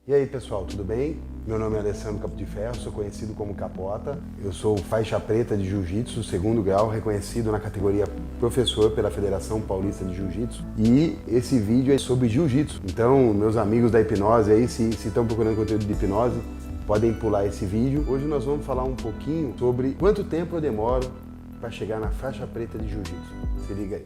E aí pessoal, tudo bem? Meu nome é Alessandro Capo de Ferro, sou conhecido como Capota. Eu sou faixa preta de Jiu-Jitsu, segundo grau, reconhecido na categoria professor pela Federação Paulista de Jiu-Jitsu. E esse vídeo é sobre Jiu-Jitsu. Então, meus amigos da hipnose aí, se estão procurando conteúdo de hipnose, podem pular esse vídeo. Hoje nós vamos falar um pouquinho sobre quanto tempo eu demoro para chegar na faixa preta de Jiu-Jitsu. Se liga aí.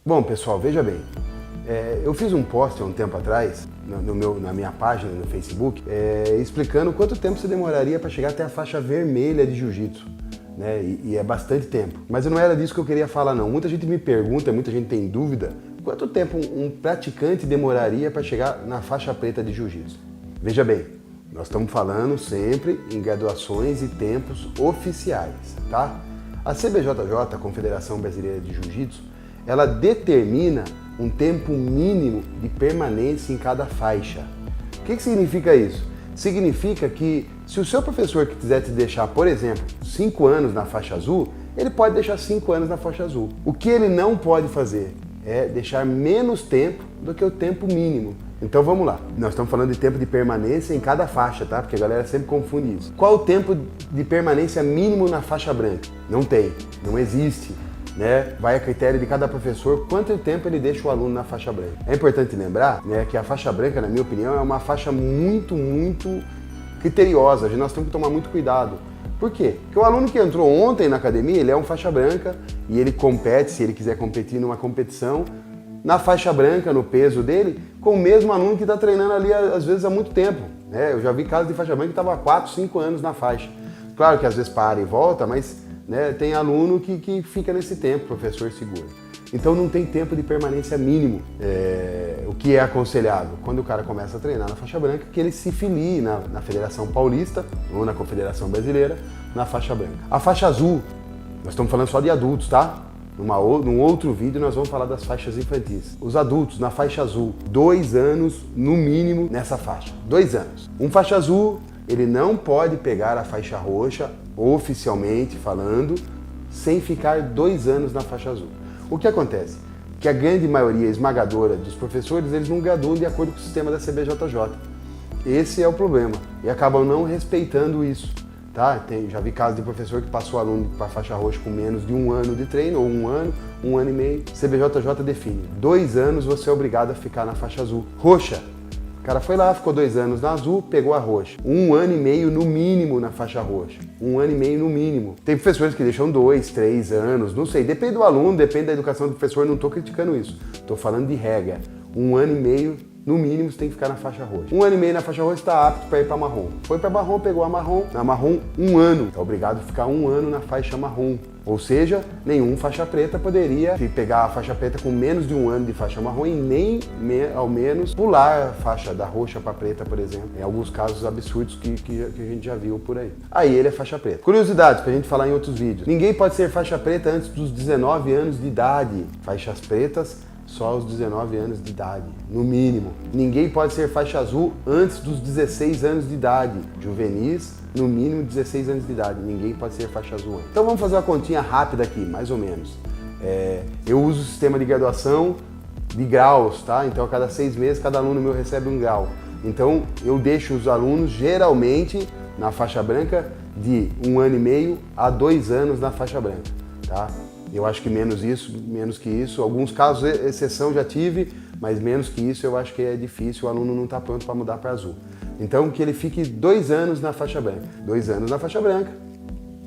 Bom, pessoal, veja bem, eu fiz um post há um tempo atrás, na minha página no Facebook, explicando quanto tempo você demoraria para chegar até a faixa vermelha de Jiu-Jitsu, né? E é bastante tempo. Mas não era disso que eu queria falar, não. Muita gente me pergunta, muita gente tem dúvida, quanto tempo um praticante demoraria para chegar na faixa preta de Jiu-Jitsu? Veja bem, nós estamos falando sempre em graduações e tempos oficiais, tá? A CBJJ, a Confederação Brasileira de Jiu-Jitsu, ela determina um tempo mínimo de permanência em cada faixa. O que significa isso? Significa que se o seu professor quiser te deixar, por exemplo, 5 anos na faixa azul, ele pode deixar 5 anos na faixa azul. O que ele não pode fazer é deixar menos tempo do que o tempo mínimo. Então vamos lá, nós estamos falando de tempo de permanência em cada faixa, tá? Porque a galera sempre confunde isso. Qual o tempo de permanência mínimo na faixa branca? Não tem, não existe. Né? Vai a critério de cada professor quanto tempo ele deixa o aluno na faixa branca. É importante lembrar, né, que a faixa branca, na minha opinião, é uma faixa muito criteriosa. Nós temos que tomar muito cuidado. Por quê? Porque o aluno que entrou ontem na academia, ele é um faixa branca e ele compete, se ele quiser competir numa competição, na faixa branca, no peso dele, com o mesmo aluno que está treinando ali às vezes há muito tempo. Né? Eu já vi casos de faixa branca que estava há 4, 5 anos na faixa. Claro que às vezes para e volta, mas né, tem aluno que fica nesse tempo, o professor segura. Então não tem tempo de permanência mínimo. O que é aconselhável? Quando o cara começa a treinar na faixa branca, que ele se filie na Federação Paulista ou na Confederação Brasileira na faixa branca. A faixa azul, nós estamos falando só de adultos, tá? Num outro vídeo nós vamos falar das faixas infantis. Os adultos na faixa azul, 2 anos no mínimo nessa faixa. 2 anos. Um faixa azul, ele não pode pegar a faixa roxa, oficialmente falando, sem ficar 2 anos na faixa azul. O que acontece? Que a grande maioria esmagadora dos professores, eles não graduam de acordo com o sistema da CBJJ. Esse é o problema. E acabam não respeitando isso. Tá? Já vi casos de professor que passou aluno para a faixa roxa com menos de 1 ano de treino, ou 1 ano, 1 ano e meio. CBJJ define, 2 anos você é obrigado a ficar na faixa azul. Roxa. O cara foi lá, ficou 2 anos na azul, pegou a roxa. 1 ano e meio no mínimo na faixa roxa. 1 ano e meio no mínimo. Tem professores que deixam 2, 3 anos, não sei. Depende do aluno, depende da educação do professor, não estou criticando isso. Estou falando de regra. 1 ano e meio, no mínimo, você tem que ficar na faixa roxa. 1 ano e meio na faixa roxa está apto para ir para marrom. Foi para marrom, pegou a marrom. Na marrom, 1 ano. É obrigado a ficar 1 ano na faixa marrom. Ou seja, nenhum faixa preta poderia pegar a faixa preta com menos de 1 ano de faixa marrom e nem, ao menos, pular a faixa da roxa para preta, por exemplo. Em alguns casos absurdos que a gente já viu por aí. Aí ele é faixa preta. Curiosidades pra gente falar em outros vídeos. Ninguém pode ser faixa preta antes dos 19 anos de idade. Faixas pretas só aos 19 anos de idade, no mínimo. Ninguém pode ser faixa azul antes dos 16 anos de idade. Juvenis, no mínimo 16 anos de idade. Ninguém pode ser faixa azul antes. Então vamos fazer uma continha rápida aqui, mais ou menos. Eu uso o sistema de graduação de graus, tá? Então a cada 6 meses cada aluno meu recebe 1 grau. Então eu deixo os alunos geralmente na faixa branca de 1 ano e meio a 2 anos na faixa branca, tá? Eu acho que menos que isso, alguns casos, exceção já tive, mas menos que isso eu acho que é difícil, o aluno não está pronto para mudar para azul. Então que ele fique 2 anos na faixa branca. 2 anos na faixa branca,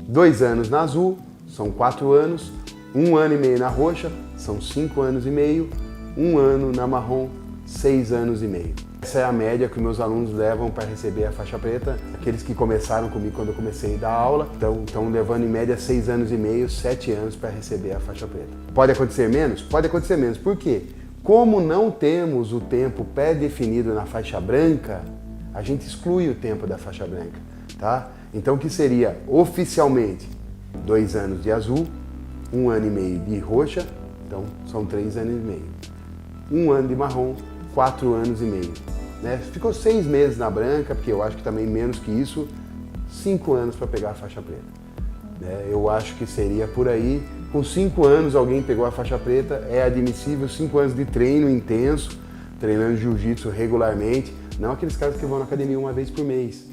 2 anos na azul, são 4 anos, 1 ano e meio na roxa, são 5 anos e meio, 1 ano na marrom, 6 anos e meio. Essa é a média que meus alunos levam para receber a faixa preta. Aqueles que começaram comigo quando eu comecei a dar aula, estão levando em média 6 anos e meio, 7 anos para receber a faixa preta. Pode acontecer menos? Pode acontecer menos. Por quê? Como não temos o tempo pré-definido na faixa branca, a gente exclui o tempo da faixa branca, tá? Então, o que seria oficialmente 2 anos de azul, 1 ano e meio de roxa, então são 3 anos e meio. 1 ano de marrom, 4 anos e meio. Né? Ficou 6 meses na branca, porque eu acho que também menos que isso, 5 anos para pegar a faixa preta. Eu acho que seria por aí, Com 5 anos alguém pegou a faixa preta, é admissível, 5 anos de treino intenso, treinando jiu-jitsu regularmente, não aqueles caras que vão na academia uma vez por mês.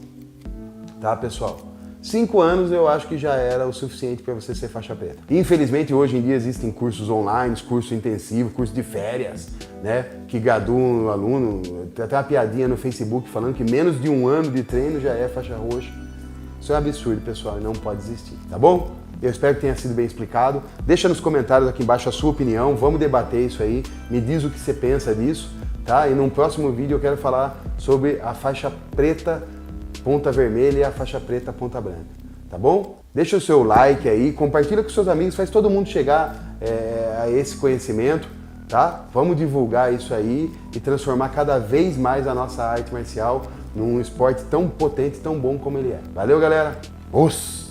Tá, pessoal? 5 anos eu acho que já era o suficiente para você ser faixa preta. Infelizmente, hoje em dia existem cursos online, curso intensivo, curso de férias, né? Que gadum o aluno, tem até uma piadinha no Facebook falando que menos de 1 ano de treino já é faixa roxa. Isso é um absurdo, pessoal, e não pode existir, tá bom? Eu espero que tenha sido bem explicado. Deixa nos comentários aqui embaixo a sua opinião, vamos debater isso aí, me diz o que você pensa disso, tá? E num próximo vídeo eu quero falar sobre a faixa preta ponta vermelha e a faixa preta ponta branca, tá bom? Deixa o seu like aí, compartilha com seus amigos, faz todo mundo chegar a esse conhecimento, tá? Vamos divulgar isso aí e transformar cada vez mais a nossa arte marcial num esporte tão potente, tão bom como ele é. Valeu, galera! Os